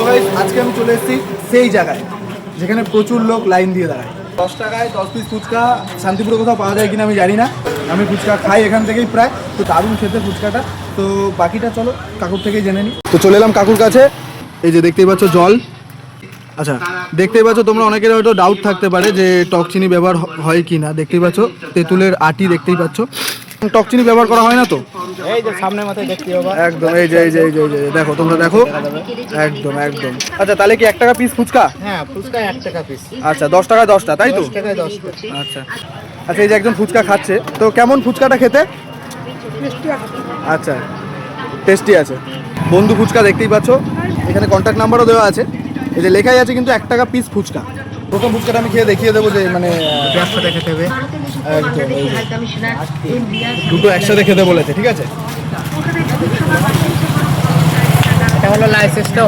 তো গাইস আজকে আমি চলে এসেছি সেই জায়গায় যেখানে প্রচুর লোক লাইন দিয়ে দাঁড়ায়। 10 টাকায় 10 পিস ফুচকা শান্তিপুরে কোথাও পাওয়া যায় কিনা আমি জানি না। আমি ফুচকা খাই এখান থেকেই প্রায়, তো দারুণ খেতে ফুচকাটা। তো বাকিটা চলো কাকুর থেকেই জেনে নিই। তো চলে এলাম কাকুর কাছে। এই যে দেখতেই পাচ্ছ জল। আচ্ছা দেখতেই পাচ্ছ, তোমরা অনেকের হয়তো ডাউট থাকতে পারে যে টক চিনি ব্যবহার হয় কি না। দেখতেই পাচ্ছ তেঁতুলের আটি, দেখতেই পাচ্ছ টক চিনি ব্যবহার করা হয় না তো। এই যে সামনে মাথায় দেখতে পাবা একদম এই যে দেখো, তোমরা দেখো একদম একদম। আচ্ছা তাহলে কি 1 টাকা পিস ফুচকা? হ্যাঁ, ফুচকা 1 টাকা পিস। আচ্ছা 10 টাকায় 10টা, তাই তো? 10 টাকায় 10টা। আচ্ছা আচ্ছা, এই যে একজন ফুচকা খাচ্ছে, তো কেমন ফুচকাটা খেতে? আচ্ছা টেস্টি আছে। বন্ধু ফুচকা দেখতেই পাচ্ছ, এখানে কন্ট্যাক্ট নাম্বারও দেওয়া আছে। এই যে লেখাই আছে কিন্তু 1 টাকা পিস ফুচকা। প্রথম ফুচকাটা আমি খেয়ে দেখিয়ে দেবো যে মানে একসাথে খেতে হবে। একদম দুটো একসাথে খেতে বলেছে, ঠিক আছে। এটা হলো লাইসেন্সটা।